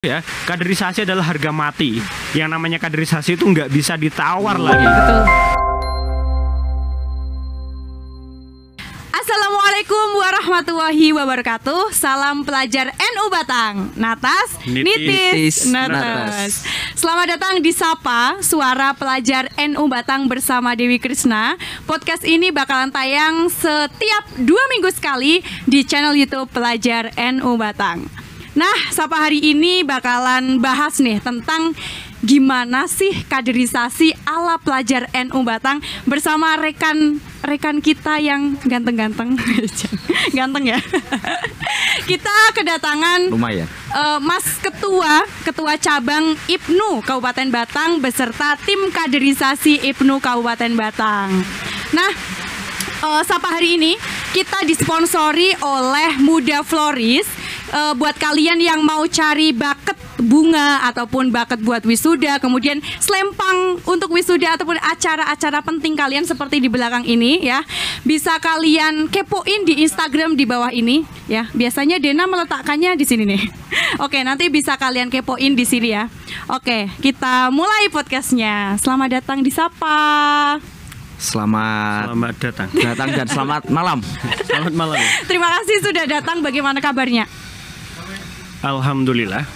Ya, kaderisasi adalah harga mati. Yang namanya kaderisasi itu nggak bisa ditawar lagi. Betul. Assalamualaikum warahmatullahi wabarakatuh. Salam pelajar NU Batang. Natas, nitis, netes. Selamat datang di Sapa, Suara Pelajar NU Batang bersama Dewi Krisna. Podcast ini bakalan tayang setiap 2 minggu sekali di channel YouTube Pelajar NU Batang. Nah, Sapa hari ini bakalan bahas nih tentang gimana sih kaderisasi ala pelajar NU Batang bersama rekan kita yang ganteng-ganteng. Ganteng ya. Kita kedatangan lumayan Mas Ketua Cabang IPNU Kabupaten Batang beserta tim kaderisasi IPNU Kabupaten Batang. Nah, Sapa hari ini kita disponsori oleh Muda Floris. Buat kalian yang mau cari buket bunga ataupun buket buat wisuda, kemudian selempang untuk wisuda ataupun acara-acara penting kalian seperti di belakang ini ya, bisa kalian kepoin di Instagram di bawah ini ya. Biasanya Dena meletakkannya di sini nih. Oke, nanti bisa kalian kepoin di sini ya. Oke, kita mulai podcastnya. Selamat datang di Sapa. Selamat datang dan selamat malam. Selamat malam. Terima kasih sudah datang. Bagaimana kabarnya? Alhamdulillah.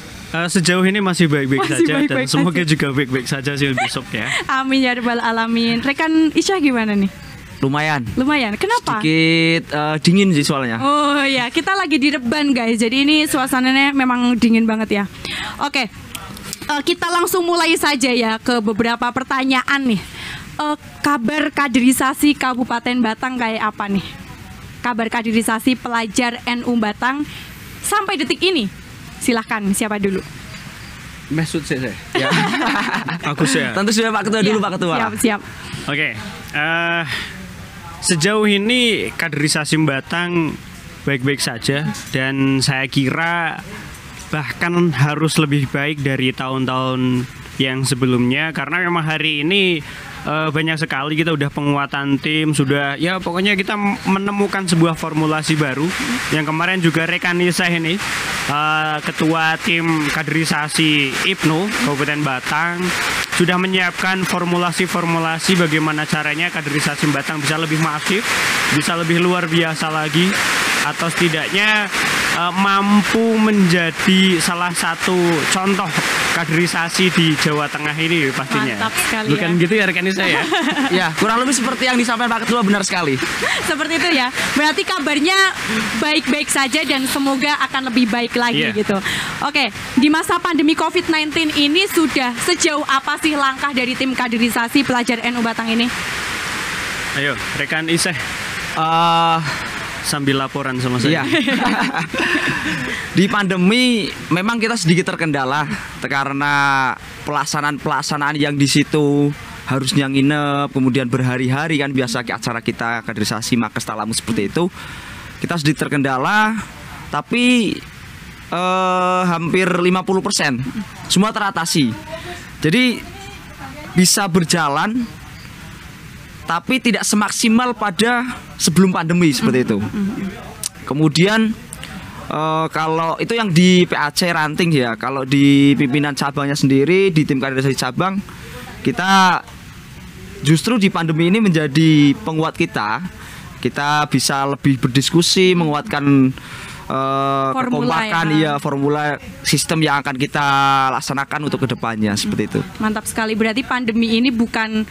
Sejauh ini masih baik-baik saja baik-baik dan semoga saja. juga baik-baik saja sih besok ya. Amin ya rabbal alamin. Rekan Isya gimana nih? Lumayan. Kenapa? Sedikit dingin sih soalnya. Oh ya, kita lagi di Reban guys. Jadi ini suasananya memang dingin banget ya. Oke, kita langsung mulai saja ya ke beberapa pertanyaan nih. Kabar kaderisasi Kabupaten Batang kayak apa nih? Kabar kaderisasi pelajar NU Batang sampai detik ini. Silahkan, siapa dulu? Mesut saya. Ya. Aku sih. Tentu sudah Pak Ketua dulu, Pak Ketua. Siap. Oke. Sejauh ini kaderisasi Batang baik-baik saja dan saya kira bahkan harus lebih baik dari tahun-tahun yang sebelumnya karena memang hari ini banyak sekali kita udah penguatan tim, sudah ya pokoknya kita menemukan sebuah formulasi baru. Yang kemarin juga rekan Nisa ini ketua tim kaderisasi IPNU Kabupaten Batang sudah menyiapkan formulasi-formulasi bagaimana caranya kaderisasi Batang bisa lebih masif, bisa lebih luar biasa lagi, atau setidaknya mampu menjadi salah satu contoh kaderisasi di Jawa Tengah ini pastinya. Mantap sekali. Bukan ya. gitu ya rekan saya? Ya, kurang lebih seperti yang disampaikan Pak Ketua, benar sekali. Seperti itu ya. Berarti kabarnya baik-baik saja dan semoga akan lebih baik lagi gitu. Oke, di masa pandemi COVID-19 ini sudah sejauh apa sih langkah dari tim kaderisasi pelajar NU Batang ini? Ayo, rekan Iseh. Sambil laporan sama saya. Iya. Di pandemi memang kita sedikit terkendala karena pelaksanaan yang di situ harusnya nginep, kemudian berhari-hari kan biasa acara kita kaderisasi Makes Talamu seperti itu. Kita sedikit terkendala, tapi hampir 50% semua teratasi. Jadi bisa berjalan tapi tidak semaksimal pada sebelum pandemi seperti itu. Kemudian kalau itu yang di PAC ranting ya, kalau di pimpinan cabangnya sendiri, di tim kaderisasi cabang, kita justru di pandemi ini menjadi penguat kita. Kita bisa lebih berdiskusi, menguatkan kekompakan formula sistem yang akan kita laksanakan untuk kedepannya seperti itu. Mantap sekali. Berarti pandemi ini bukan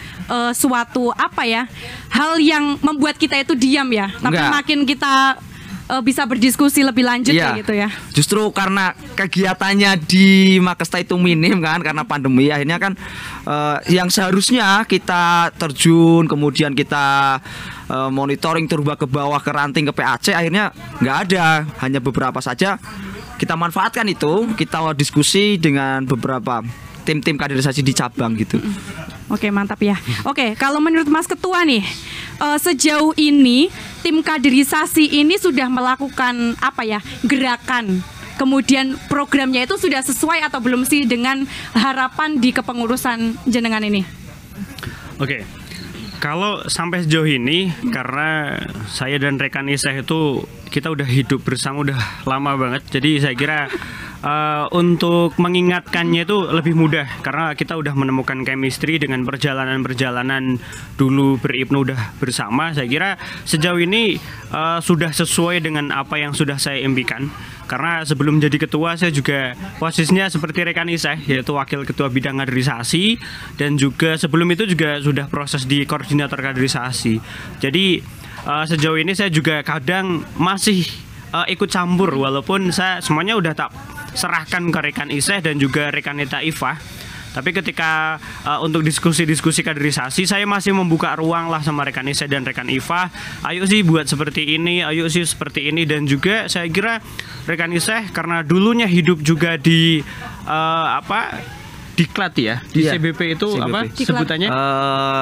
suatu hal yang membuat kita itu diam ya, tapi makin kita bisa berdiskusi lebih lanjut kayak gitu ya. Justru karena kegiatannya di Makesta itu minim kan karena pandemi, akhirnya kan yang seharusnya kita terjun, kemudian kita monitoring turba ke bawah ke ranting ke PAC, akhirnya nggak ada, hanya beberapa saja. Kita manfaatkan itu, kita diskusi dengan beberapa tim-tim kaderisasi di cabang gitu. Oke, mantap ya. Oke, kalau menurut Mas Ketua nih, sejauh ini tim kaderisasi ini sudah melakukan gerakan, kemudian programnya itu sudah sesuai atau belum sih dengan harapan di kepengurusan jenengan ini? Oke. Kalau sampai sejauh ini, karena saya dan rekan Iseh itu kita udah hidup bersama udah lama banget, jadi saya kira untuk mengingatkannya itu lebih mudah karena kita udah menemukan chemistry dengan perjalanan-perjalanan dulu berIPNU udah bersama. Saya kira sejauh ini sudah sesuai dengan apa yang sudah saya impikan. Karena sebelum jadi ketua saya juga posisinya seperti rekan Iseh, yaitu wakil ketua bidang kaderisasi, dan juga sebelum itu juga sudah proses di koordinator kaderisasi. Jadi sejauh ini saya juga kadang masih ikut campur walaupun saya semuanya udah tak serahkan ke rekan Iseh dan juga rekan Neta Ifah. Tapi ketika untuk diskusi-diskusi kaderisasi saya masih membuka ruang lah sama rekan Iseh dan rekan Ifah. Ayo sih buat seperti ini, ayo sih seperti ini. Dan juga saya kira rekan Iseh karena dulunya hidup juga di Diklat ya, di Iya, CBP itu CBP. apa sebutannya?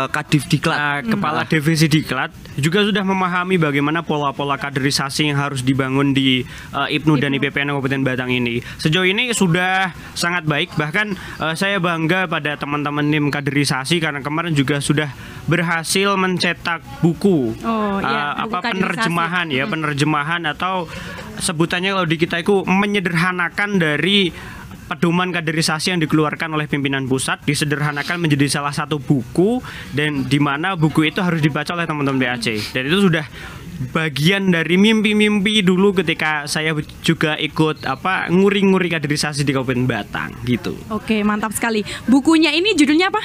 Kadif Diklat. Kepala divisi Diklat juga sudah memahami bagaimana pola-pola kaderisasi yang harus dibangun di IPNU dan IPPN Kabupaten Batang ini. Sejauh ini sudah sangat baik, bahkan saya bangga pada teman-teman tim kaderisasi karena kemarin juga sudah berhasil mencetak buku, buku penerjemahan ya, penerjemahan atau sebutannya kalau di kita itu menyederhanakan dari pedoman kaderisasi yang dikeluarkan oleh pimpinan pusat, disederhanakan menjadi salah satu buku, dan di mana buku itu harus dibaca oleh teman-teman PAC. Dan itu sudah bagian dari mimpi-mimpi dulu ketika saya juga ikut nguri-nguri kaderisasi di Kabupaten Batang gitu. Oke, mantap sekali. Bukunya ini judulnya apa?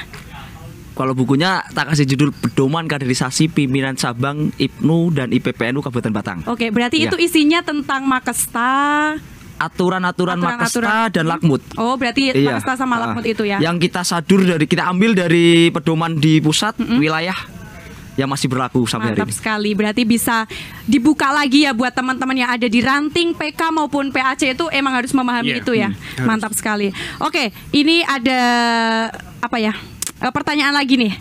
Kalau bukunya tak kasih judul Pedoman Kaderisasi Pimpinan Cabang IPNU dan IPPNU Kabupaten Batang. Oke, berarti Iya. itu isinya tentang Makesta, aturan-aturan Makesta dan Lakmut. Oh, berarti Iya. Makesta sama Lakmut itu ya. Yang kita ambil dari pedoman di pusat wilayah yang masih berlaku sampai hari Mantap ini. sekali. Berarti bisa dibuka lagi ya buat teman-teman yang ada di ranting PK maupun PAC itu emang harus memahami Iya, itu ya. harus. Mantap sekali. Oke, ini ada pertanyaan lagi nih.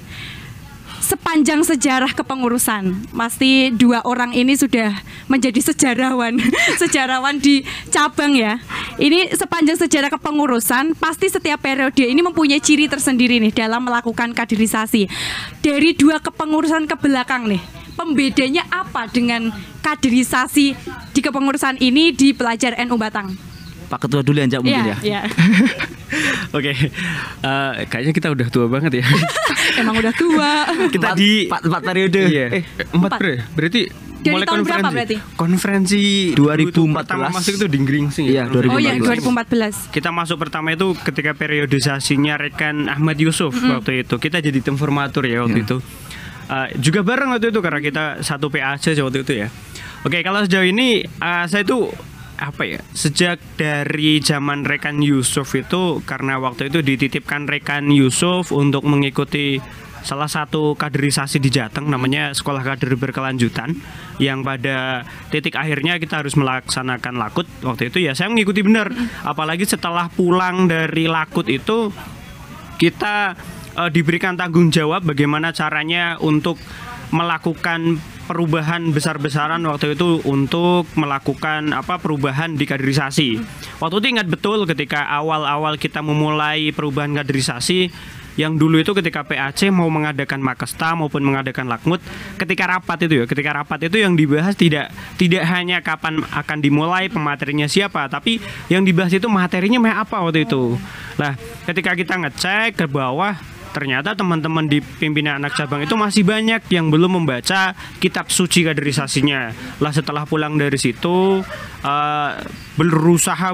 Sepanjang sejarah kepengurusan, pasti dua orang ini sudah menjadi sejarawan, sejarawan di cabang ya. Ini sepanjang sejarah kepengurusan, pasti setiap periode ini mempunyai ciri tersendiri nih dalam melakukan kaderisasi. Dari dua kepengurusan ke belakang nih, pembedanya apa dengan kaderisasi di kepengurusan ini di pelajar NU Batang? Pak Ketua dulu yang jawab mungkin ya. Iya. Oke, kayaknya kita udah tua banget ya. Emang udah tua. Kita empat periode. Iya. Empat. Berarti Dari mulai tahun berapa konferensi. berarti? Konferensi 2014. pertama masuk itu di Gringsing. Iya, 2014. Oh iya, 2014. Kita masuk pertama itu ketika periodisasinya rekan Ahmad Yusuf waktu itu. Kita jadi tim formatur ya waktu itu. Juga bareng waktu itu karena kita satu PAC waktu itu ya. Oke, kalau sejauh ini saya itu sejak dari zaman rekan Yusuf itu, karena waktu itu dititipkan rekan Yusuf untuk mengikuti salah satu kaderisasi di Jateng namanya Sekolah Kader Berkelanjutan, yang pada titik akhirnya kita harus melaksanakan lakut. Waktu itu ya saya mengikuti benar, apalagi setelah pulang dari lakut itu kita diberikan tanggung jawab bagaimana caranya untuk melakukan perubahan besar-besaran waktu itu untuk melakukan perubahan di kaderisasi. Waktu itu ingat betul ketika awal-awal kita memulai perubahan kaderisasi, yang dulu itu ketika PAC mau mengadakan Makesta maupun mengadakan Lakmut, ketika rapat itu yang dibahas tidak hanya kapan akan dimulai, pematerinya siapa, tapi yang dibahas itu materinya apa waktu itu. Nah, ketika kita ngecek ke bawah, ternyata teman-teman di pimpinan anak cabang itu masih banyak yang belum membaca kitab suci kaderisasinya. Lah setelah pulang dari situ berusaha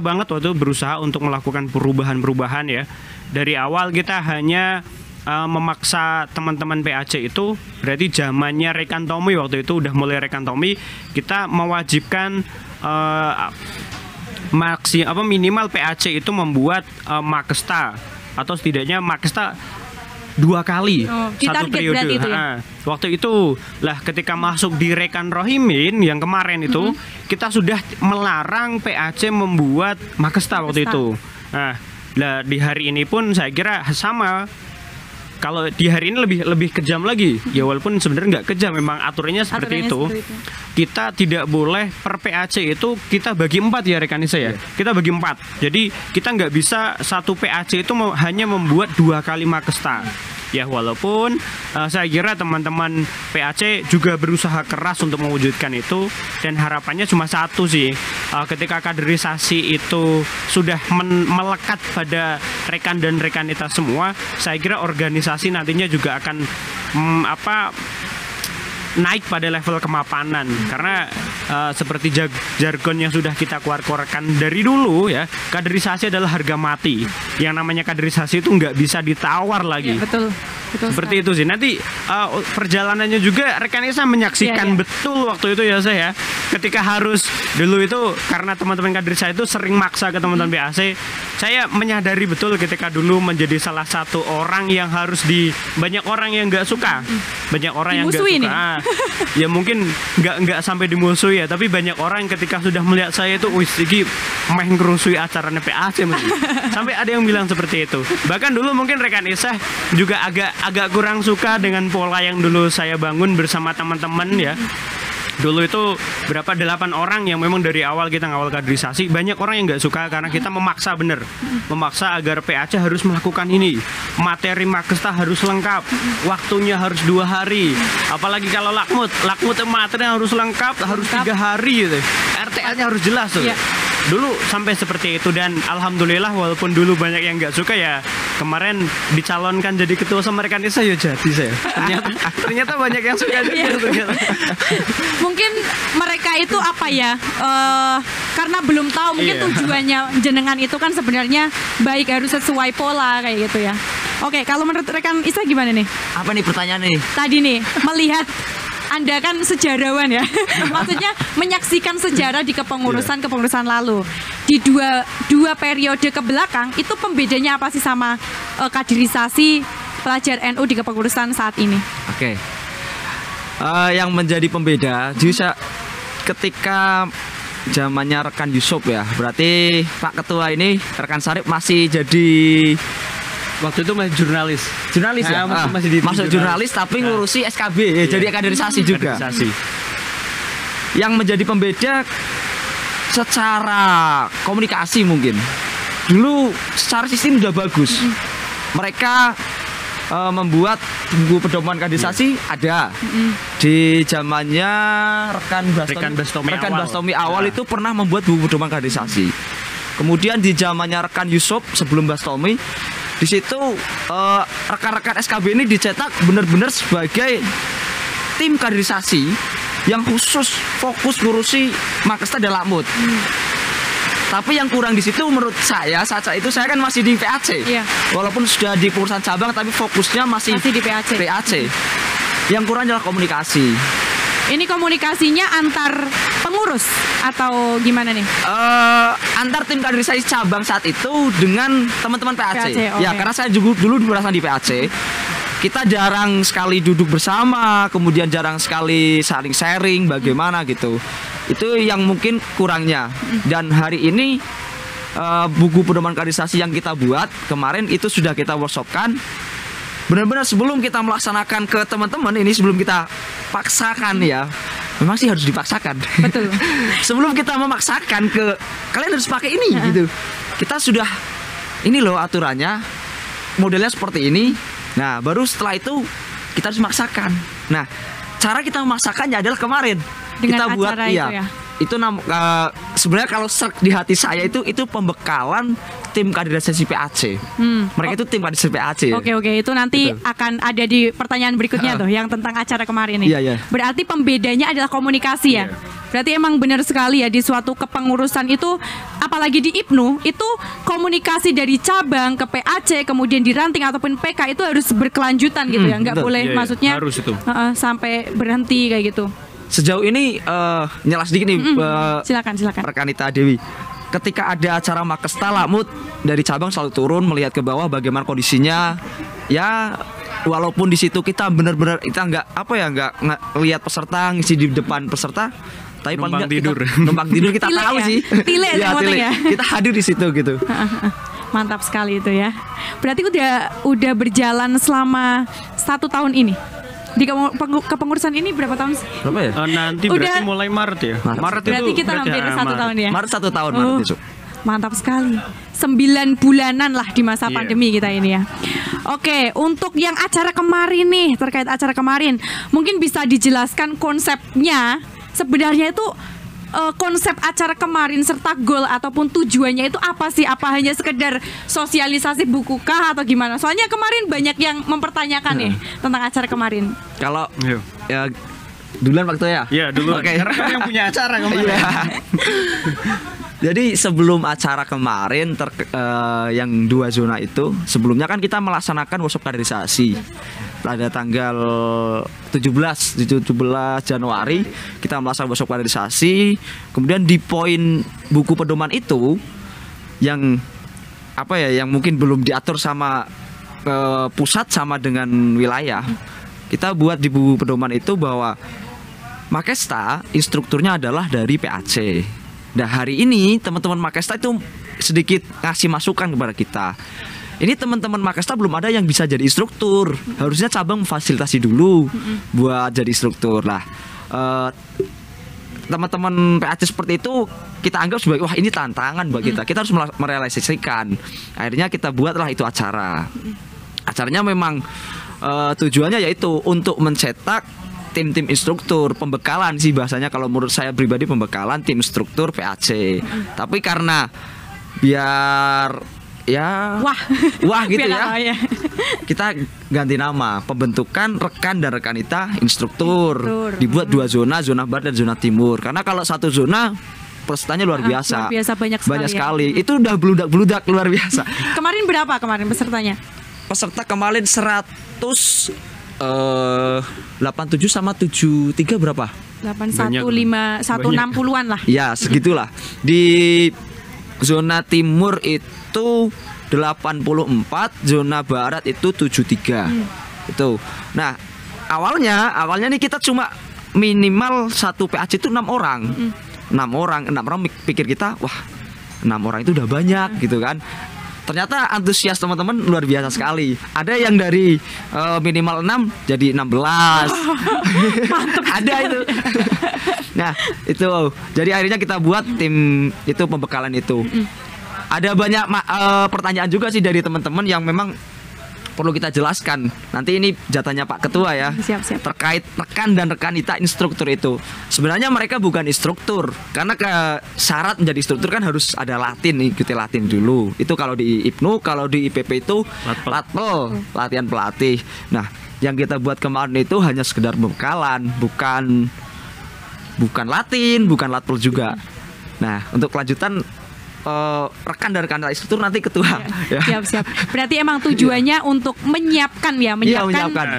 untuk melakukan perubahan-perubahan ya. Dari awal kita hanya memaksa teman-teman PAC itu, berarti zamannya Rekan Tommy waktu itu udah mulai Rekan Tommy, kita mewajibkan minimal PAC itu membuat Makesta, atau setidaknya Makesta 2 kali satu periode. itu ya? Waktu itu lah ketika masuk di Rekan Rohimin yang kemarin itu kita sudah melarang PAC membuat Makesta waktu itu. Nah, di hari ini pun saya kira sama. Kalau di hari ini lebih kejam lagi. Ya walaupun sebenarnya nggak kejam, memang aturannya seperti itu. Kita tidak boleh per PAC itu kita bagi 4 ya rekan saya. Kita bagi 4. Jadi kita nggak bisa satu PAC itu hanya membuat 2 kali Makesta. Ya walaupun saya kira teman-teman PAC juga berusaha keras untuk mewujudkan itu, dan harapannya cuma satu sih, ketika kaderisasi itu sudah melekat pada rekan dan rekanita semua, saya kira organisasi nantinya juga akan naik pada level kemapanan, karena seperti jargon yang sudah kita keluarkan dari dulu ya, kaderisasi adalah harga mati. Yang namanya kaderisasi itu nggak bisa ditawar lagi. Ya, betul. Seperti itu sih. Nanti perjalanannya juga rekan Isa menyaksikan betul waktu itu ya saya. Ketika harus dulu itu karena teman-teman kaderisasi itu sering maksa ke teman-teman PAC, saya menyadari betul ketika dulu menjadi salah satu orang yang harus banyak orang yang nggak suka, banyak orang yang nggak suka. Ya mungkin nggak sampai dimusuhi ya, tapi banyak orang ketika sudah melihat saya itu, wis iki meh ngerusui acaranya PAC sampai ada yang bilang seperti itu. Bahkan dulu mungkin rekan Isa juga agak kurang suka dengan pola yang dulu saya bangun bersama teman-teman ya. Dulu itu berapa 8 orang yang memang dari awal kita ngawal kaderisasi, banyak orang yang nggak suka karena kita memaksa memaksa agar PAC harus melakukan ini, materi Makesta harus lengkap, waktunya harus 2 hari, apalagi kalau lakmut materi harus lengkap, harus 3 hari gitu, RTL-nya harus jelas tuh. Dulu sampai seperti itu, dan alhamdulillah walaupun dulu banyak yang nggak suka ya, kemarin dicalonkan jadi ketua sama rekan Isa ya jadi saya. Ternyata banyak yang suka juga. Mungkin mereka itu apa ya? Karena belum tahu mungkin tujuannya jenengan itu kan sebenarnya baik, harus sesuai pola kayak gitu ya. Oke, kalau menurut rekan Isa gimana nih? Apa nih pertanyaan nih? Tadi nih melihat Anda kan sejarawan ya, maksudnya menyaksikan sejarah di kepengurusan lalu di dua periode ke belakang, itu pembedanya apa sih sama kaderisasi pelajar NU di kepengurusan saat ini? Oke. Yang menjadi pembeda juga ketika zamannya rekan Yusuf ya, berarti Pak Ketua ini rekan Sarip masih jadi waktu itu masih jurnalis ya, masuk jurnalis tapi ngurusi SKB ya, jadi kaderisasi juga. Yang menjadi pembeda secara komunikasi mungkin dulu secara sistem udah bagus, mereka membuat buku pedoman kaderisasi ada di zamannya rekan Bastomi awal itu pernah membuat buku pedoman kaderisasi. Kemudian di zamannya rekan Yusuf sebelum Bastomi, di situ rekan-rekan SKB ini dicetak benar-benar sebagai tim kaderisasi yang khusus fokus ngurusi Makesta dan Lakmut. Tapi yang kurang di situ menurut saya saat itu saya kan masih di PAC. Walaupun sudah di pengurusan cabang tapi fokusnya masih di PAC. Yang kurang adalah komunikasi. Ini komunikasinya antar pengurus atau gimana nih? Antar tim kaderisasi cabang saat itu dengan teman-teman PAC. Ya, karena saya juga dulu merasa di PAC. Kita jarang sekali duduk bersama, kemudian jarang sekali saling sharing bagaimana gitu. Itu yang mungkin kurangnya. Dan hari ini buku pedoman kaderisasi yang kita buat kemarin itu sudah kita workshopkan. Benar-benar sebelum kita melaksanakan ke teman-teman ini, sebelum kita paksakan ya, memang sih harus dipaksakan. Betul. Sebelum kita memaksakan ke kalian harus pakai ini gitu, kita sudah ini loh aturannya, modelnya seperti ini. Nah baru setelah itu kita harus memaksakan. Nah cara kita memaksakannya adalah kemarin dengan kita buat itu sebenarnya kalau di hati saya itu pembekalan tim kaderisasi PAC. Mereka itu tim kaderisasi PAC. Oke, itu nanti akan ada di pertanyaan berikutnya tuh yang tentang acara kemarin ini. Berarti pembedanya adalah komunikasi ya. Berarti emang benar sekali ya, di suatu kepengurusan itu, apalagi di IPNU itu komunikasi dari cabang ke PAC kemudian di ranting ataupun PK itu harus berkelanjutan gitu ya. Nggak boleh maksudnya harus itu. Sampai berhenti kayak gitu. Sejauh ini nyelas sedikit nih, silakan. Rekanita Dewi. Ketika ada acara Makesta Lakmut dari cabang selalu turun melihat ke bawah bagaimana kondisinya. Ya walaupun di situ kita benar-benar kita nggak lihat peserta ngisi di depan peserta, tapi numpang tidur kita tahu ya? sih. Tile ya. Kita hadir di situ gitu. Mantap sekali itu ya. Berarti udah berjalan selama 1 tahun ini. Di kepengurusan ini berapa tahun sih? Berapa ya? Nanti berarti mulai Maret ya. Maret berarti itu kita hampir 1 tahun ya. Maret 1 tahun Maret itu. Mantap sekali. 9 bulanan lah di masa pandemi kita ini ya. Oke, untuk yang acara kemarin nih, terkait acara kemarin, mungkin bisa dijelaskan konsepnya sebenarnya itu konsep acara kemarin serta goal ataupun tujuannya itu apa sih? Apa hanya sekedar sosialisasi buku kah atau gimana? Soalnya kemarin banyak yang mempertanyakan nih tentang acara kemarin. Kalau Ayo. ya duluan waktu ya. Ya dulu. Oke. Karena kan yang punya acara kemarin. Iya. Jadi sebelum acara kemarin yang 2 zona itu, sebelumnya kan kita melaksanakan workshop kaderisasi pada tanggal 17 Januari kita melaksanakan workshop kaderisasi. Kemudian di poin buku pedoman itu yang apa ya, yang mungkin belum diatur sama pusat sama dengan wilayah, kita buat di buku pedoman itu bahwa Makesta instrukturnya adalah dari PAC. Nah hari ini teman-teman Makesta itu sedikit ngasih masukan kepada kita. Ini teman-teman Makesta belum ada yang bisa jadi instruktur. Harusnya cabang memfasilitasi dulu buat jadi instruktur. Lah teman-teman PAC seperti itu kita anggap sebagai wah ini tantangan buat kita. Kita harus merealisasikan. Akhirnya kita buatlah itu acara. Acaranya memang tujuannya yaitu untuk mencetak tim-tim instruktur, pembekalan sih bahasanya kalau menurut saya pribadi, pembekalan tim instruktur PAC. Tapi karena biar ya wah gitu ya. Kita ganti nama, pembentukan rekan dan rekanita instruktur. Dibuat 2 zona, zona barat dan zona timur. Karena kalau satu zona pesertanya luar biasa. Luar biasa banyak sekali. Itu udah bludak-bludak luar biasa. Kemarin berapa pesertanya? Peserta kemarin 87 sama 73 berapa? 160-an lah. Ya segitulah. Di zona timur itu 84, zona barat itu 73. Itu. Nah, awalnya nih kita cuma minimal satu PAC itu 6 orang. 6 orang pikir kita, wah 6 orang itu udah banyak gitu kan. Ternyata antusias teman-teman luar biasa sekali. Ada yang dari minimal 6 jadi 16. Ada itu. Nah, itu. Jadi akhirnya kita buat tim itu, pembekalan itu. Ada banyak pertanyaan juga sih dari teman-teman yang memang perlu kita jelaskan. Nanti ini jatahnya Pak Ketua ya. Siap. Terkait rekan dan rekanita instruktur itu. Sebenarnya mereka bukan instruktur. Karena syarat menjadi instruktur kan harus ada Latin, ikuti Latin dulu. Itu kalau di IPNU, kalau di IPP itu Latpel, latihan pelatih. Nah, yang kita buat kemarin itu hanya sekedar pembekalan, bukan Latin, bukan Latpel juga. Nah, untuk kelanjutan rekan dan rekan instruktur nanti ketua. Siap. Berarti emang tujuannya untuk menyiapkan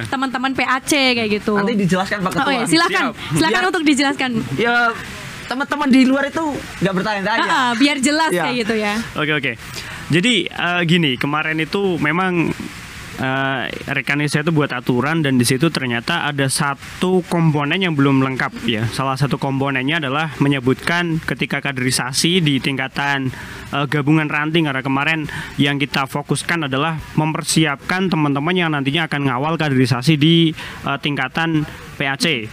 teman-teman PAC kayak gitu. Nanti dijelaskan Pak Ketua. Oh, ya, silakan untuk dijelaskan. Ya teman-teman di luar itu nggak bertanya-tanya. Biar jelas kayak gitu ya. Oke. Jadi gini, kemarin itu memang rekan saya itu buat aturan dan di situ ternyata ada satu komponen yang belum lengkap ya. Salah satu komponennya adalah menyebutkan ketika kaderisasi di tingkatan gabungan ranting, karena kemarin yang kita fokuskan adalah mempersiapkan teman-teman yang nantinya akan ngawal kaderisasi di tingkatan PAC.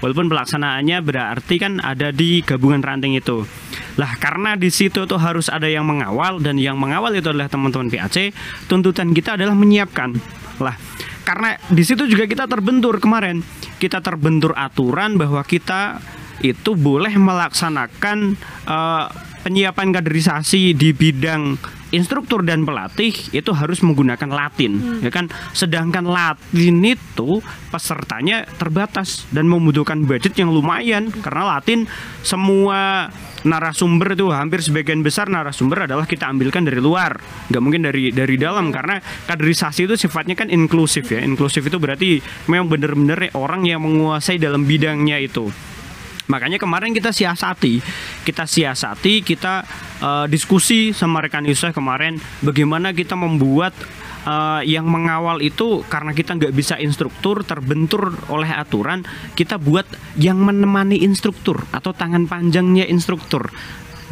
Walaupun pelaksanaannya berarti kan ada di gabungan ranting itu. Lah karena di situ tuh harus ada yang mengawal, dan yang mengawal itu adalah teman-teman PAC, tuntutan kita adalah menyiapkan. Lah karena di situ juga kita terbentur kemarin. Kita terbentur aturan bahwa kita itu boleh melaksanakan penyiapan kaderisasi di bidang instruktur dan pelatih itu harus menggunakan Latin, ya kan? Sedangkan Latin itu pesertanya terbatas dan membutuhkan budget yang lumayan, karena Latin semua narasumber itu hampir sebagian besar narasumber adalah kita ambilkan dari luar, nggak mungkin dari dalam, karena kaderisasi itu sifatnya kan inklusif ya. Inklusif itu berarti memang benar-benar orang yang menguasai dalam bidangnya itu. Makanya kemarin kita siasati, kita diskusi sama rekan Yusuf kemarin bagaimana kita membuat yang mengawal itu, karena kita nggak bisa instruktur, terbentur oleh aturan, kita buat yang menemani instruktur atau tangan panjangnya instruktur.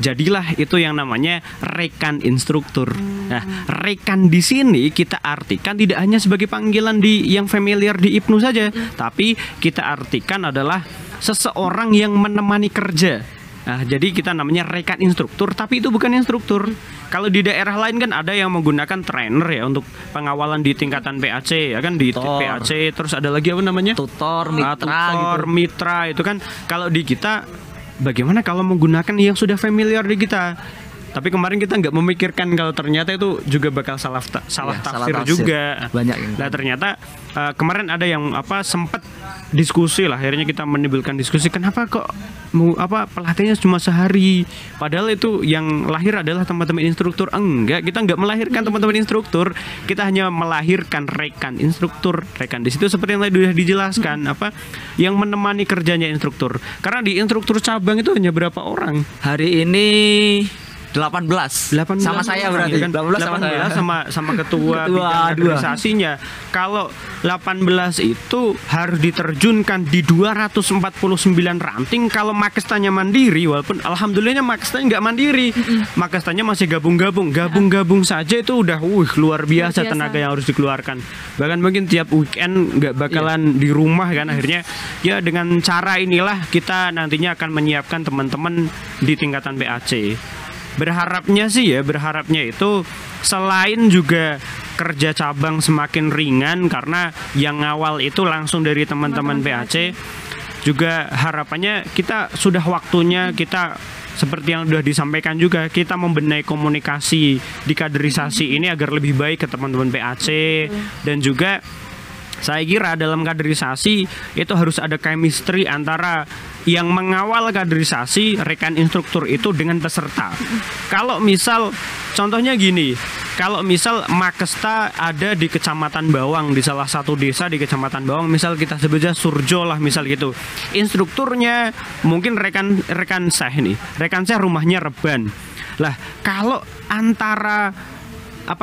Jadilah itu yang namanya rekan instruktur. Nah, rekan di sini kita artikan tidak hanya sebagai panggilan yang familiar di IPNU saja, tapi kita artikan adalah seseorang yang menemani kerja. Nah, jadi kita namanya rekan instruktur, tapi itu bukan instruktur. Kalau di daerah lain kan ada yang menggunakan trainer ya untuk pengawalan di tingkatan PAC ya kan, di Tutor. PAC, terus ada lagi apa namanya? Tutor, mitra tutor, gitu. mitra itu kan. Kalau di kita bagaimana kalau menggunakan yang sudah familiar di kita? Tapi kemarin kita nggak memikirkan kalau ternyata itu juga bakal salah Ya, salah tafsir tafsir. juga. Banyak yang Nah ternyata kemarin ada yang sempat diskusi lah, akhirnya kita menimbulkan diskusi kenapa kok pelatihnya cuma sehari, padahal itu yang lahir adalah teman-teman instruktur. Enggak, kita nggak melahirkan teman-teman instruktur, kita hanya melahirkan rekan instruktur. Rekan di situ seperti yang tadi sudah dijelaskan yang menemani kerjanya instruktur. Karena di instruktur cabang itu hanya berapa orang? Hari ini 18 sama saya orang, berarti ya kan? 18 sama saya sama ketua Ketua bidang dua. kaderisasinya. Kalau 18 itu harus diterjunkan di 249 ranting. Kalau Makestanya mandiri, walaupun alhamdulillahnya Makestanya nggak mandiri, Makestanya masih gabung saja itu udah luar biasa tenaga yang harus dikeluarkan. Bahkan mungkin tiap weekend nggak bakalan di rumah kan, akhirnya ya dengan cara inilah kita nantinya akan menyiapkan teman-teman di tingkatan PAC. Berharapnya itu selain juga kerja cabang semakin ringan karena yang awal itu langsung dari teman-teman PAC, juga harapannya kita sudah waktunya kita seperti yang sudah disampaikan juga, kita membenahi komunikasi di kaderisasi ini agar lebih baik ke teman-teman PAC. Dan juga saya kira dalam kaderisasi itu harus ada chemistry antara yang mengawal kaderisasi, rekan instruktur itu dengan peserta. Kalau misal contohnya gini, kalau misal Makesta ada di Kecamatan Bawang, di salah satu desa di Kecamatan Bawang, misal kita sebutnya Surjo lah misal gitu. Instrukturnya mungkin rekan saya nih. Rekan saya rumahnya Reban. Lah, kalau antara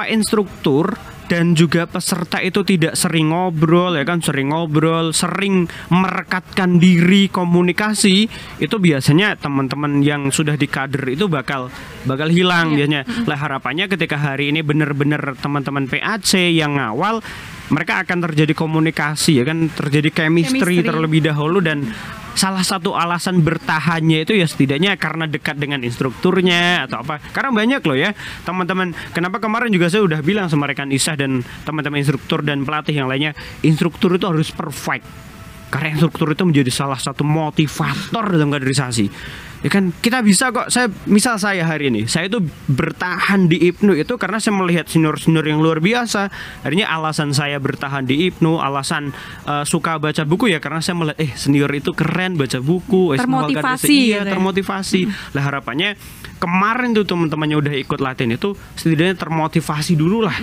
instruktur dan juga peserta itu tidak sering ngobrol sering merekatkan diri komunikasi, itu biasanya teman-teman yang sudah di kader itu bakal hilang biasanya. Lah harapannya ketika hari ini benar-benar teman-teman PAC yang ngawal, mereka akan terjadi komunikasi terjadi chemistry terlebih dahulu. Dan salah satu alasan bertahannya itu ya setidaknya karena dekat dengan instrukturnya atau apa. Karena banyak loh ya teman-teman. Kenapa kemarin juga saya udah bilang sama rekan Isah dan teman-teman instruktur dan pelatih yang lainnya, instruktur itu harus perfect. Karena instruktur itu menjadi salah satu motivator dalam kaderisasi. Ya kan kita bisa kok. Saya hari ini saya itu bertahan di IPNU itu karena saya melihat senior-senior yang luar biasa. Akhirnya alasan saya bertahan di IPNU, alasan suka baca buku ya karena saya melihat senior itu keren baca buku, termotivasi. Lah harapannya kemarin tuh teman-temannya udah ikut latihan itu setidaknya termotivasi dulu lah.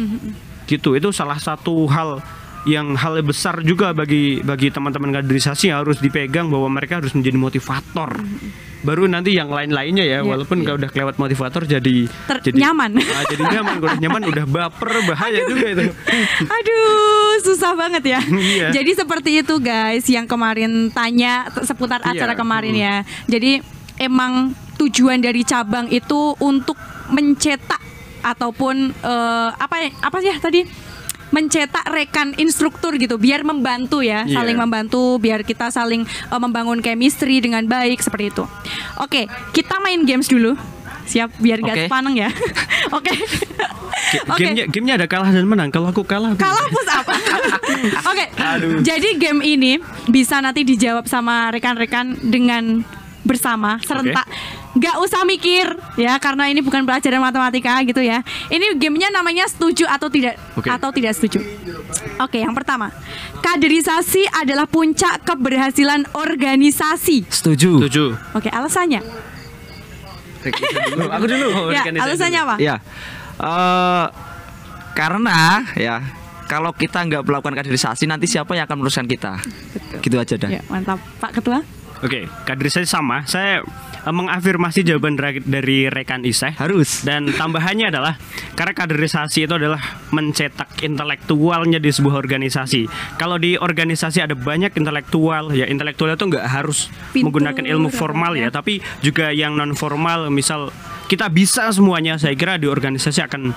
Gitu. Itu salah satu hal besar juga bagi teman-teman kaderisasi yang harus dipegang, bahwa mereka harus menjadi motivator. Baru nanti yang lain-lainnya ya, walaupun kalau udah kelewat motivator jadi nyaman. Jadi nyaman, kalau nyaman udah baper, bahaya juga itu. Aduh, susah banget ya. Iya. Jadi seperti itu guys, yang kemarin tanya seputar acara kemarin ya. Jadi emang tujuan dari cabang itu untuk mencetak ataupun apa sih tadi? Mencetak rekan instruktur gitu, biar membantu ya, saling membantu, biar kita saling membangun chemistry dengan baik seperti itu. Oke, kita main games dulu. Siap, biar gak sepaneng ya. Oke. Gamenya ada kalah dan menang. Kalau aku kalah push up. Oke. Jadi game ini bisa nanti dijawab sama rekan-rekan dengan bersama serentak. Gak usah mikir ya, karena ini bukan pelajaran matematika gitu ya. Ini gamenya namanya setuju atau tidak atau tidak setuju. Oke, yang pertama, kaderisasi adalah puncak keberhasilan organisasi. Setuju. Oke, alasannya? Aku dulu. Ya, alasannya apa? Ya, karena ya kalau kita nggak melakukan kaderisasi, nanti siapa yang akan meneruskan kita? Betul. Gitu aja dah. Ya, mantap, Pak Ketua. Oke, kaderisasi sama. Saya mengafirmasi jawaban dari rekan Isah. Harus. Dan tambahannya adalah karena kaderisasi itu adalah mencetak intelektualnya di sebuah organisasi. Kalau di organisasi ada banyak intelektual, ya intelektual itu nggak harus menggunakan ilmu formal ya, tapi juga yang non formal. Misal kita bisa semuanya, saya kira di organisasi akan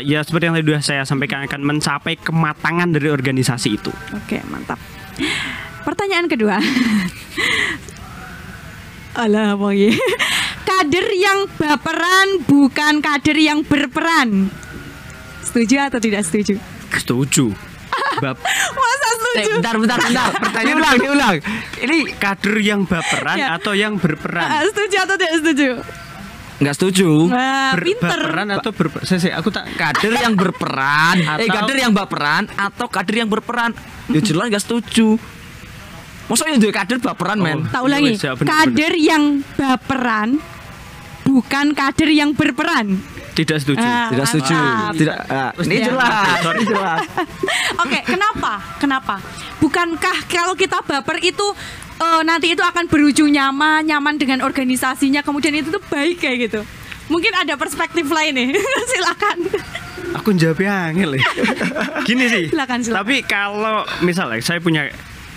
ya seperti yang tadi sudah saya sampaikan, akan mencapai kematangan dari organisasi itu. Oke, mantap. Pertanyaan kedua. Alah, kader yang baperan bukan kader yang berperan. Setuju atau tidak setuju? Setuju. Masa setuju? Bentar. Pertanyaan diulang. Ini kader yang baperan Ya. atau yang berperan? Setuju atau tidak setuju? Nggak setuju. Wah, pinter. Baperan atau berperan? Aku tak Kader yang berperan, Atau- kader yang baperan atau kader yang berperan. Ya jelas nggak setuju. Maksudnya juga kader baperan, men. Tak ulangi. Iya, bener, Kader yang baperan bukan kader yang berperan. tidak setuju. Tidak setuju. Mantap. Tidak. Ini Ya. jelas. Ini jelas. Oke, kenapa? Bukankah kalau kita baper itu nanti itu akan berujung nyaman dengan organisasinya, kemudian itu tuh baik kayak gitu. Mungkin ada perspektif lain nih. Silakan. Aku jawabnya angel ya. Gini sih. Silakan. Tapi kalau misalnya saya punya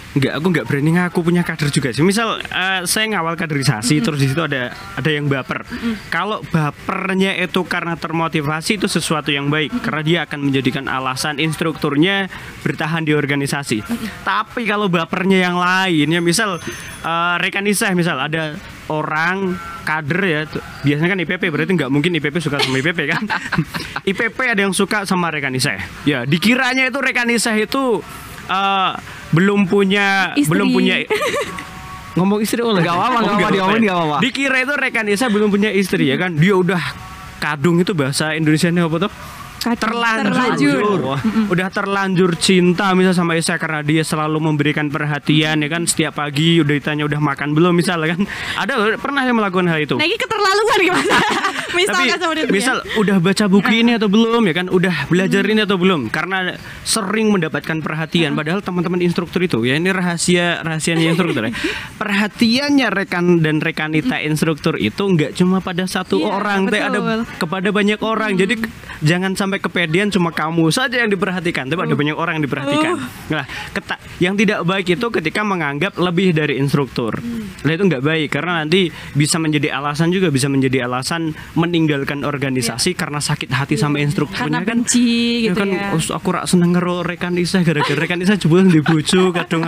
aku nggak berani ngaku punya kader juga sih. Misal saya ngawal kaderisasi terus di situ ada yang baper. Kalau bapernya itu karena termotivasi itu sesuatu yang baik karena dia akan menjadikan alasan instrukturnya bertahan di organisasi. Tapi kalau bapernya yang lain ya misal rekan Isah misal ada orang kader ya biasanya kan IPP berarti nggak mungkin IPP suka sama IPP kan. IPP ada yang suka sama rekan Isah. Ya dikiranya itu rekan Isah itu belum punya Istri. ngomong istri oleh Nggak apa-apa, diomongin nggak apa-apa. dikira itu rekan Isa belum punya istri ya kan dia udah kadung itu bahasa Indonesianya apa tuh terlanjur. Wah, udah terlanjur cinta misal sama Isa karena dia selalu memberikan perhatian ya kan setiap pagi udah ditanya udah makan belum misalnya kan ada loh, pernah yang melakukan hal itu. Nah, ini keterlaluan gimana? Tapi Misalkan sama dia. misal udah baca buku ini atau belum ya kan udah belajar ini atau belum karena sering mendapatkan perhatian padahal teman-teman instruktur itu ya ini rahasianya instruktur ya. Perhatiannya rekan dan rekanita instruktur itu nggak cuma pada satu Iya, orang tapi ada betul. kepada banyak orang jadi jangan sampai kepedean cuma kamu saja yang diperhatikan tapi ada banyak orang yang diperhatikan. Nah yang tidak baik itu ketika menganggap lebih dari instruktur. Nah itu nggak baik karena nanti bisa menjadi alasan meninggalkan organisasi karena sakit hati sama instrukturnya Karena kan. benci gitu kan, ya. "Oh, aku rak seneng karo rekan Isa gara-gara rekan Isa jebul di bojo kadung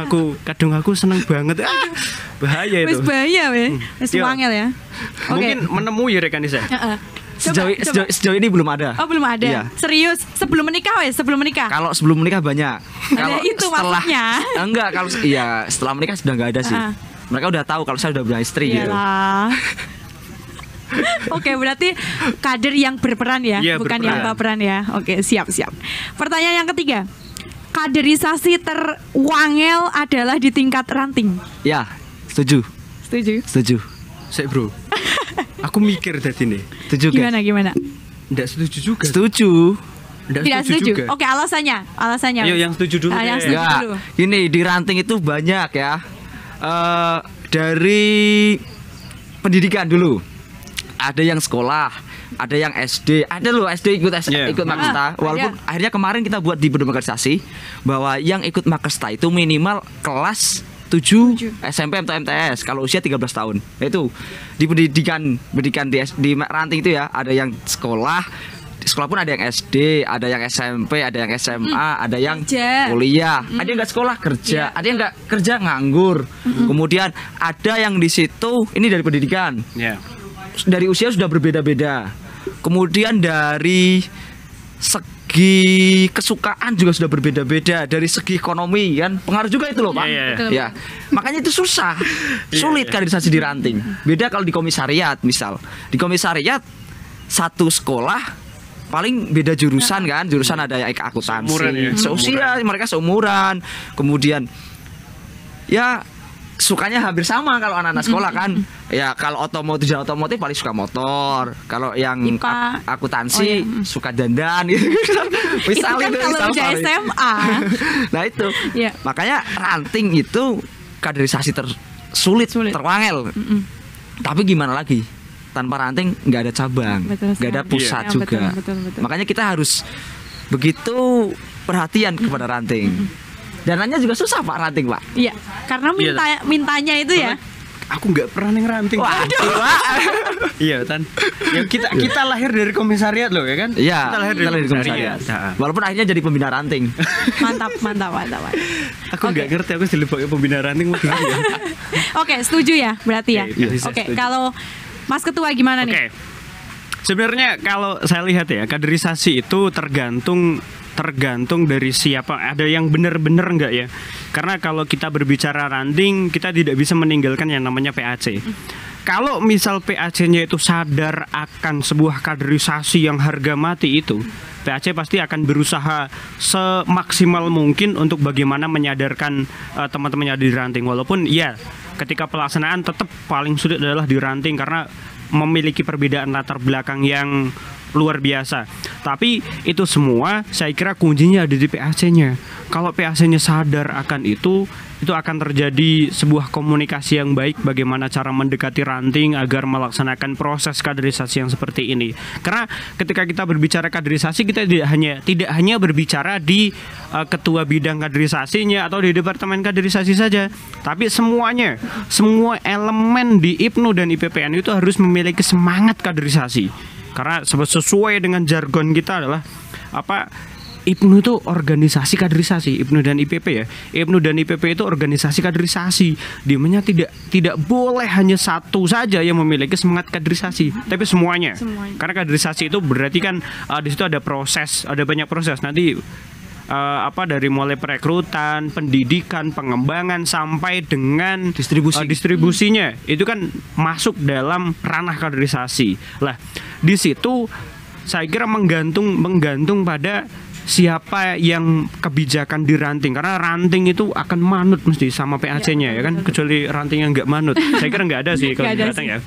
aku seneng banget. Bahaya Wis itu. bahaya weh. Wis Yo. wangel ya. Oke. Mungkin menemui rekan Isa. Heeh. Sejauh ini belum ada. Oh, belum ada. Iya. Serius? Sebelum menikah weh, sebelum menikah. Kalau sebelum menikah banyak. Kalau itu maksudnya. Enggak, kalau iya setelah menikah sudah nggak ada sih. Mereka udah tahu kalau saya udah punya istri gitu. Iyalah. Oke, berarti kader yang berperan ya, Iya, bukan berperan. yang baperan ya. Oke, siap. Pertanyaan yang ketiga. Kaderisasi terwangel adalah di tingkat ranting. Ya, setuju. Setuju? Saya bro. Aku mikir tadi nih. Setuju kan? Gimana? Nggak setuju juga. Setuju. Nggak Tidak setuju. juga. Oke, alasannya. Ayo yang setuju dulu Yang deh. setuju Enggak. dulu. Ini di ranting itu banyak ya. Dari pendidikan dulu. Ada yang sekolah, ada yang SD, ada loh SD ikut Yeah. ikut Makesta. Walaupun ada. akhirnya kemarin kita buat di berdemokratisasi bahwa yang ikut Makesta itu minimal kelas 7 SMP atau MTS kalau usia 13 tahun. Itu di pendidikan di ranting itu ya, ada yang sekolah pun ada yang SD, ada yang SMP, ada yang SMA, ada yang Kerja. kuliah, ada yang nggak sekolah kerja, ada yang nggak kerja nganggur. Kemudian ada yang di situ ini dari pendidikan, Ya. dari usia sudah berbeda-beda. Kemudian dari segi kesukaan juga sudah berbeda-beda. Dari segi ekonomi kan pengaruh juga itu loh Pak. Iya, iya. Betul. Ya, makanya itu susah, sulit kaderisasi di ranting. Beda kalau di komisariat misal. Di komisariat satu sekolah paling beda jurusan kan, jurusan ada yang akuntansi, Seumuran ya? seusia mereka seumuran. Kemudian ya sukanya hampir sama kalau anak-anak sekolah kan. Ya kalau otomotif paling suka motor. Kalau yang IPA. akuntansi suka dandan gitu. Itu Misal kan kalau misal udah paling. SMA. Nah itu. Iya. Makanya ranting itu kaderisasi sulit, terwangel. Tapi gimana lagi? Tanpa ranting nggak ada cabang, Betul nggak ada sekali. pusat Iya, juga. betul. Makanya kita harus begitu perhatian kepada ranting. Dananya juga susah Pak ranting Pak. Iya, karena mintanya itu ya. Aku nggak pernah neng ranting. Iya Tan. Ya kita lahir dari komisariat loh ya kan? Iya. Kita lahir dari komisariat. Nah, Walaupun akhirnya jadi pembina ranting. Mantap. aku nggak ngerti aku dileboknya pembina ranting mau gimana ya. Oke, setuju ya berarti ya. Iya, Oke, setuju. kalau Mas Ketua gimana Oke. nih? Sebenarnya kalau saya lihat ya, kaderisasi itu tergantung dari siapa. Ada yang benar-benar enggak ya? Karena kalau kita berbicara ranting, kita tidak bisa meninggalkan yang namanya PAC. Kalau misal PAC-nya itu sadar akan sebuah kaderisasi yang harga mati itu, PAC pasti akan berusaha semaksimal mungkin untuk bagaimana menyadarkan teman-temannya di ranting. Walaupun ya ketika pelaksanaan tetap paling sulit adalah di ranting karena memiliki perbedaan latar belakang yang luar biasa. Tapi itu semua saya kira kuncinya ada di PAC-nya. Kalau PAC-nya sadar akan itu akan terjadi sebuah komunikasi yang baik bagaimana cara mendekati ranting agar melaksanakan proses kaderisasi yang seperti ini. Karena ketika kita berbicara kaderisasi, kita tidak hanya berbicara di ketua bidang kaderisasinya atau di departemen kaderisasi saja, tapi semuanya, semua elemen di IPNU dan IPPN itu harus memiliki semangat kaderisasi. Karena sesuai dengan jargon kita adalah IPNU itu organisasi kaderisasi, IPNU dan IPP ya. IPNU dan IPP itu organisasi kaderisasi. Dimana tidak boleh hanya satu saja yang memiliki semangat kaderisasi, tapi semuanya. Karena kaderisasi itu berarti kan di situ ada proses, ada banyak proses. Nanti dari mulai perekrutan, pendidikan, pengembangan sampai dengan distribusinya itu kan masuk dalam ranah kaderisasi. Lah, di situ saya kira menggantung pada siapa yang kebijakan di ranting, karena ranting itu akan manut mesti sama PAC-nya ya kan, kecuali ranting yang nggak manut. Saya kira nggak ada sih kalau di ranting ya.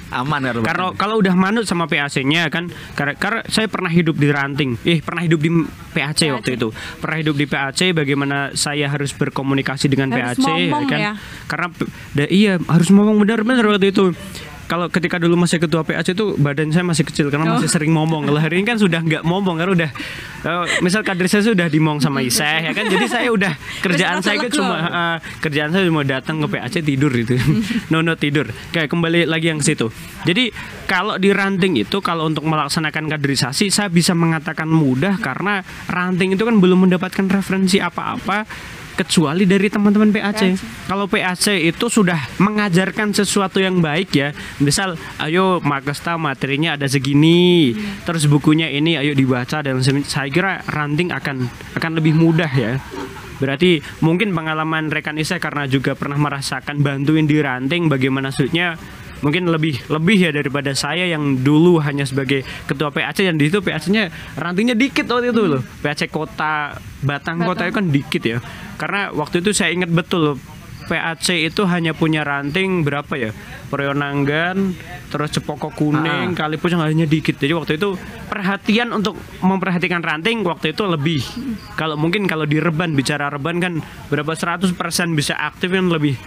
Aman ya. Kalau udah manut sama PAC-nya kan, karena saya pernah hidup di ranting, pernah hidup di PAC waktu itu, pernah hidup di PAC. Bagaimana saya harus berkomunikasi dengan harus PAC ya kan? ya. Karena harus ngomong benar-benar waktu itu. Kalau ketika dulu masih ketua PAC itu badan saya masih kecil karena masih sering ngomong. Kalau hari ini kan sudah nggak ngomong karena udah misal kaderisasi sudah dimong sama Iseh ya kan. Jadi saya udah kerjaan saya cuma datang ke PAC tidur gitu. no tidur. Kayak kembali lagi yang ke situ. Jadi kalau di ranting itu kalau untuk melaksanakan kaderisasi saya bisa mengatakan mudah karena ranting itu kan belum mendapatkan referensi apa-apa kecuali dari teman-teman PAC. Kalau PAC itu sudah mengajarkan sesuatu yang baik ya. Misal, ayo Makesta materinya ada segini, terus bukunya ini ayo dibaca, dan saya kira ranting akan lebih mudah ya. Berarti mungkin pengalaman rekan Iseh karena juga pernah merasakan bantuin di ranting bagaimana sulitnya, mungkin lebih ya daripada saya yang dulu hanya sebagai ketua PAC, dan di situ PAC-nya rantingnya dikit waktu itu loh. PAC kota Batang kota itu kan dikit ya. Karena waktu itu saya ingat betul loh, PAC itu hanya punya ranting berapa ya? Prionanggan, terus Cepoko Kuning, Kalipus yang hanya dikit. Jadi waktu itu perhatian untuk memperhatikan ranting waktu itu lebih. Kalau di Reban, bicara Reban kan berapa 100% bisa aktif kan lebih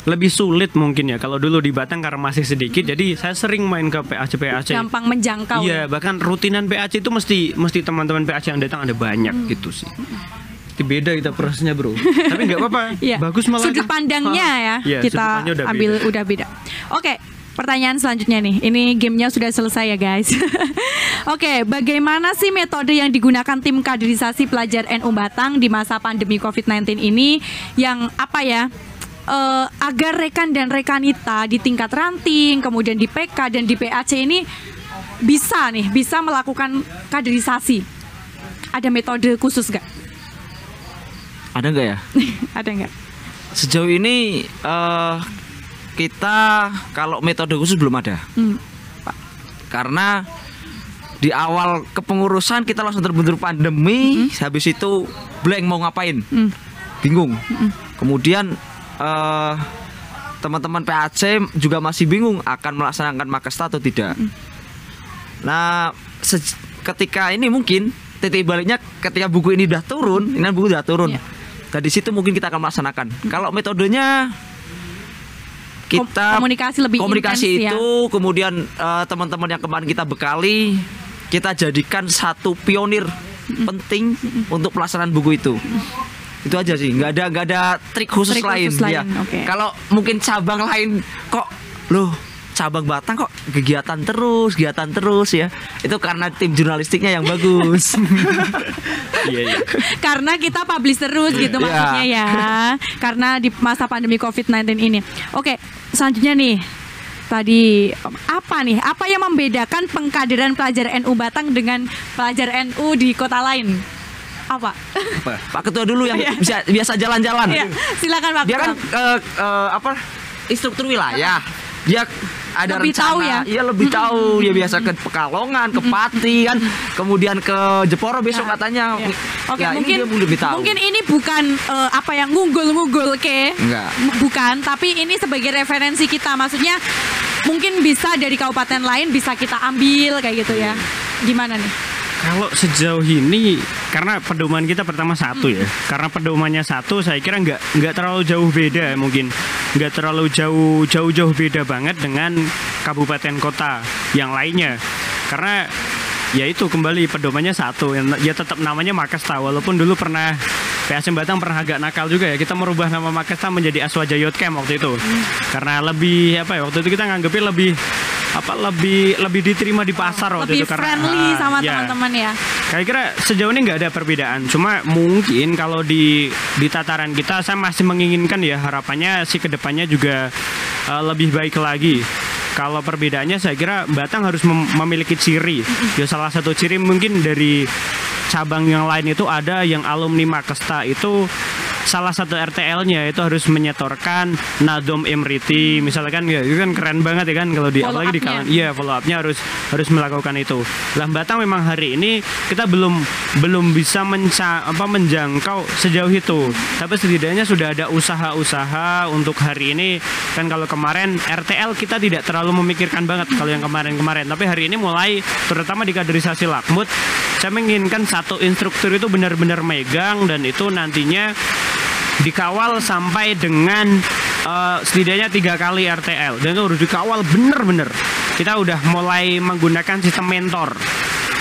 lebih sulit mungkin ya. Kalau dulu di Batang karena masih sedikit, jadi saya sering main ke PAC. Gampang menjangkau. Iya, bahkan rutinan PAC itu mesti teman-teman PAC yang datang ada banyak gitu sih. Itu beda kita prosesnya bro. Tapi nggak apa-apa. Bagus malah. Sudut pandangnya ya, kita ambil udah beda. Oke. Pertanyaan selanjutnya nih, ini gamenya sudah selesai ya guys. Oke, bagaimana sih metode yang digunakan tim kaderisasi pelajar NU Batang di masa pandemi COVID-19 ini yang agar rekan dan rekanita di tingkat ranting, kemudian di PK dan di PAC ini bisa melakukan kaderisasi? Ada metode khusus nggak? Ada nggak ya? Ada nggak? Sejauh ini kita kalau metode khusus belum ada. Karena di awal kepengurusan kita langsung terbentur pandemi, habis itu blank mau ngapain, bingung. Kemudian teman-teman PAC juga masih bingung akan melaksanakan Makesta atau tidak. Nah, ketika ini mungkin titik baliknya ketika buku ini udah turun, buku udah turun. Dari situ mungkin kita akan melaksanakan. Kalau metodenya kita komunikasi itu ya. Kemudian teman-teman yang kemarin kita bekali, kita jadikan satu pionir penting untuk pelaksanaan buku itu. Itu aja sih, nggak ada trik khusus lain. Ya. Okay. Kalau mungkin cabang lain kok cabang Batang kok kegiatan terus ya. Itu karena tim jurnalistiknya yang bagus. Iya. Karena kita publish terus gitu maksudnya ya. Karena di masa pandemi COVID-19 ini. Oke, selanjutnya nih. tadi apa yang membedakan pengkaderan pelajar NU Batang dengan pelajar NU di kota lain? Apa? Pak Ketua dulu yang biasa jalan-jalan. Iya, silakan Pak Dia Ketua. kan instruktur wilayah. Dia ada Lebih rencana, tahu ya? Iya lebih tahu. Dia biasa ke Pekalongan, ke Pati kan, kemudian ke Jeporo besok katanya. Ya. Oke, Ya, ini mungkin dia lebih tahu. mungkin ini bukan yang ngunggul-ngunggul Enggak. bukan, tapi ini sebagai referensi kita. Maksudnya mungkin bisa dari kabupaten lain bisa kita ambil kayak gitu ya. Gimana nih? Kalau sejauh ini karena pedoman kita pertama satu ya, karena pedomannya satu, saya kira nggak terlalu jauh beda, mungkin nggak terlalu jauh beda banget dengan kabupaten kota yang lainnya, karena ya itu kembali pedomannya satu, ya tetap namanya Makesta, walaupun dulu pernah PAC Batang pernah agak nakal juga ya, kita merubah nama Makesta menjadi Aswaja Youth Camp waktu itu, karena lebih waktu itu kita nganggepnya lebih diterima di pasar waktu Lebih gitu, itu karena friendly sama ya. teman-teman ya. Kira-kira sejauh ini nggak ada perbedaan. Cuma mungkin kalau di tataran kita, saya masih menginginkan ya, harapannya sih kedepannya juga lebih baik lagi. Kalau perbedaannya saya kira Batang harus memiliki ciri. Ya salah satu ciri mungkin dari cabang yang lain itu ada yang alumni Makesta itu salah satu RTL-nya itu harus menyetorkan Nadom Imriti misalkan, ya itu kan keren banget ya kan kalau di Follow apalagi di up-nya. kalangan, iya follow up-nya harus melakukan itu. Lah Batang memang hari ini kita belum bisa menjangkau sejauh itu, tapi setidaknya sudah ada usaha-usaha untuk hari ini kan. Kalau kemarin RTL kita tidak terlalu memikirkan banget kalau yang kemarin, tapi hari ini mulai terutama di kaderisasi Lakmut, saya menginginkan satu instruktur itu benar-benar megang dan itu nantinya dikawal sampai dengan setidaknya 3 kali RTL, dan itu harus dikawal bener-bener. Kita udah mulai menggunakan sistem mentor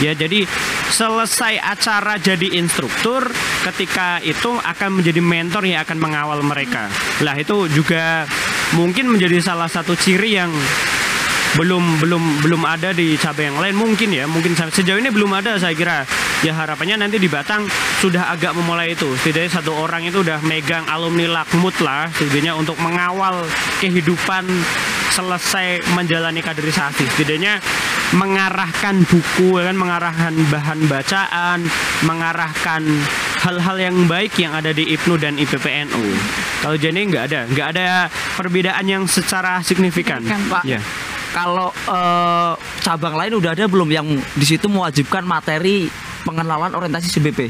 ya, jadi selesai acara jadi instruktur, ketika itu akan menjadi mentor yang akan mengawal mereka. Lah itu juga mungkin menjadi salah satu ciri yang belum ada di cabang yang lain, mungkin sejauh ini belum ada. Saya kira ya harapannya nanti di Batang sudah agak memulai itu, setidaknya satu orang itu udah megang alumni Lakmut lah setidaknya untuk mengawal kehidupan selesai menjalani kaderisasi, setidaknya mengarahkan buku kan, mengarahkan bahan bacaan, mengarahkan hal-hal yang baik yang ada di IPNU dan IPPNU. Kalau jadi nggak ada perbedaan yang secara signifikan. Pak. Ya. Kalau cabang lain udah ada belum yang di situ mewajibkan materi pengenalan orientasi CBP?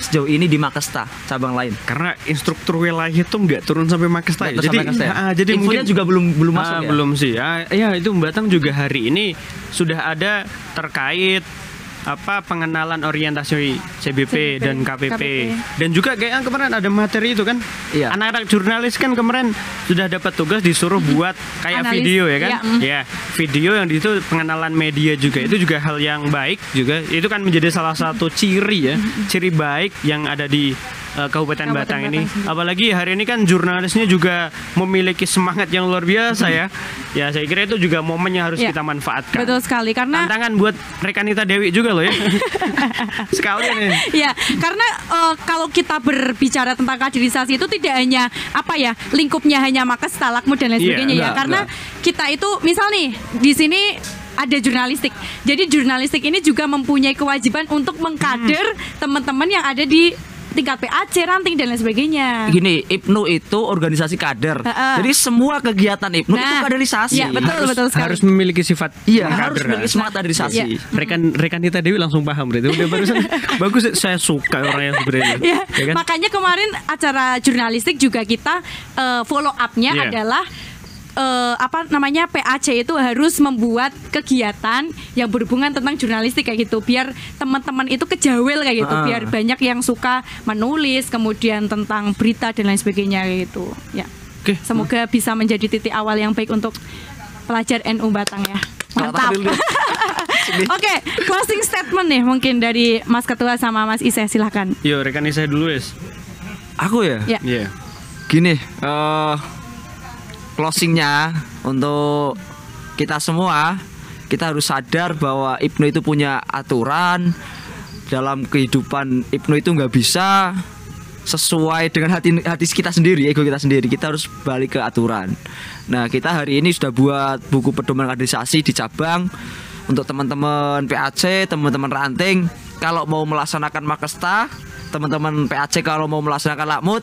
Sejauh ini di Makesta cabang lain. Karena instruktur wilayah itu nggak turun sampai Makesta ya. Nggak turun sampai Makesta ya? Jadi infonya mungkin juga belum masuk ya? Belum sih ya itu Batang juga hari ini sudah ada terkait pengenalan orientasi CBP dan KPP. Dan juga kayak kemarin ada materi itu kan. Iya. Anak-anak jurnalis kan kemarin sudah dapat tugas disuruh buat kayak Analis. video ya kan. Iya, Ya, video yang di situ pengenalan media juga. Itu juga hal yang baik juga. Itu kan menjadi salah satu ciri ya, ciri baik yang ada di Kabupaten Batang ini. Batang sendiri. Apalagi hari ini kan jurnalisnya juga memiliki semangat yang luar biasa ya. Ya saya kira itu juga momen yang harus Ya, kita manfaatkan. betul sekali, karena Tantangan buat Rekanita Dewi juga loh ya. Sekalian nih. ya, karena kalau kita berbicara tentang kaderisasi itu tidak hanya lingkupnya hanya Makesta, Lakmut dan lain Iya, sebagainya ya. Karena kita itu misal nih di sini ada jurnalistik. Jadi jurnalistik ini juga mempunyai kewajiban untuk mengkader teman-teman yang ada di tingkat PAC, ranting dan lain sebagainya. Gini, IPNU itu organisasi kader. Jadi semua kegiatan IPNU itu kaderisasi. Ya, betul sekali. Harus memiliki sifat Iya, mengkader. harus memiliki semangat kaderisasi. Iya. Rekanita Dewi langsung paham berarti. Udah barusan bagus, saya suka orang yang seperti itu. Ya, Ya kan? makanya kemarin acara jurnalistik juga kita follow up-nya Iya. adalah PAC itu harus membuat kegiatan yang berhubungan tentang jurnalistik kayak gitu, biar teman-teman itu kejawel kayak gitu, biar banyak yang suka menulis kemudian tentang berita dan lain sebagainya kayak gitu ya. Oke. Semoga bisa menjadi titik awal yang baik untuk pelajar NU Batang ya. Mantap. Oke, closing statement nih mungkin dari Mas Ketua sama Mas Iseh, silahkan. Yo, rekan saya dulu, Wes. Aku ya? Ya. Iya. Gini, closingnya untuk kita semua, kita harus sadar bahwa IPNU itu punya aturan. Dalam kehidupan IPNU itu nggak bisa sesuai dengan hati kita sendiri, ego kita sendiri. Kita harus balik ke aturan. Nah, kita hari ini sudah buat buku pedoman kaderisasi di cabang untuk teman-teman PAC, teman-teman ranting. Kalau mau melaksanakan Makesta, teman-teman PAC kalau mau melaksanakan Lakmut,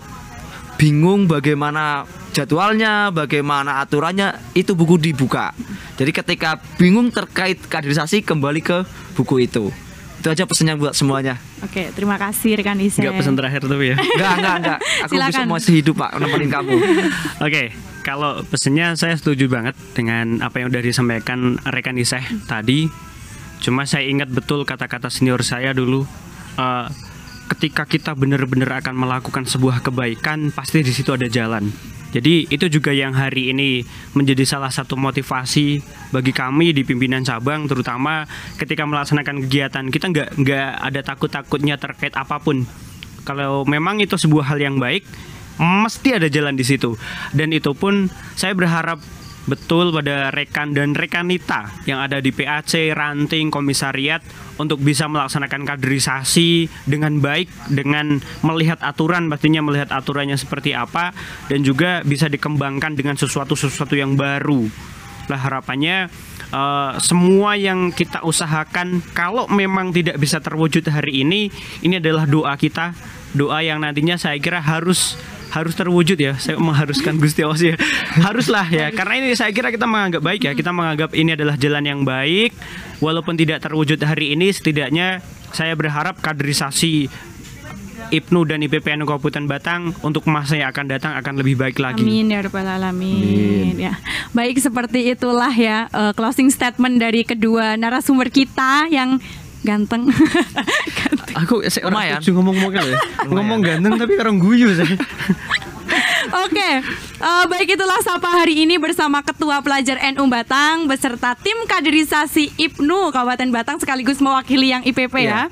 bingung bagaimana jadwalnya, bagaimana aturannya, itu buku dibuka. Jadi ketika bingung terkait kaderisasi, kembali ke buku itu. Itu aja pesannya buat semuanya. Oke, terima kasih rekan Ise. Enggak pesan terakhir tapi ya. Enggak. Aku bisa Silakan. masih hidup Pak, nemenin kamu. Oke, kalau pesannya saya setuju banget dengan apa yang udah disampaikan rekan Iseh tadi. Cuma saya ingat betul kata-kata senior saya dulu. Ketika kita benar-benar akan melakukan sebuah kebaikan, pasti di situ ada jalan. Jadi itu juga yang hari ini menjadi salah satu motivasi bagi kami di pimpinan cabang, terutama ketika melaksanakan kegiatan kita nggak ada takut-takutnya terkait apapun. Kalau memang itu sebuah hal yang baik, mesti ada jalan di situ. Dan itu pun saya berharap betul pada rekan dan rekanita yang ada di PAC, ranting, komisariat untuk bisa melaksanakan kaderisasi dengan baik, dengan melihat aturan, pastinya melihat aturannya seperti apa, dan juga bisa dikembangkan dengan sesuatu yang baru. Lah harapannya semua yang kita usahakan, kalau memang tidak bisa terwujud hari ini adalah doa kita, doa yang nantinya saya kira harus terwujud ya. Saya mengharuskan Gusti Allah ya. Haruslah ya. Karena ini saya kira kita menganggap baik ya. Kita menganggap ini adalah jalan yang baik. Walaupun tidak terwujud hari ini, setidaknya saya berharap kaderisasi IPNU dan IPPNU Kabupaten Batang untuk masa yang akan datang akan lebih baik lagi. Amin ya rabbal alamin. Ya. Baik, seperti itulah ya closing statement dari kedua narasumber kita yang ganteng. Aku Lumayan. ngomong ya. Ngomong ganteng tapi orang guyu saya. Oke, baik, itulah Sapa hari ini bersama Ketua Pelajar NU Batang beserta tim kaderisasi IPNU Kabupaten Batang sekaligus mewakili yang IPP ya.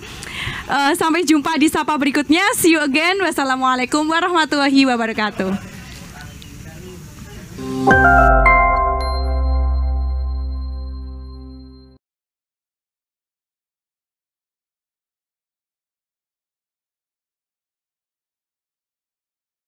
Sampai jumpa di Sapa berikutnya. See you again. Wassalamualaikum warahmatullahi wabarakatuh.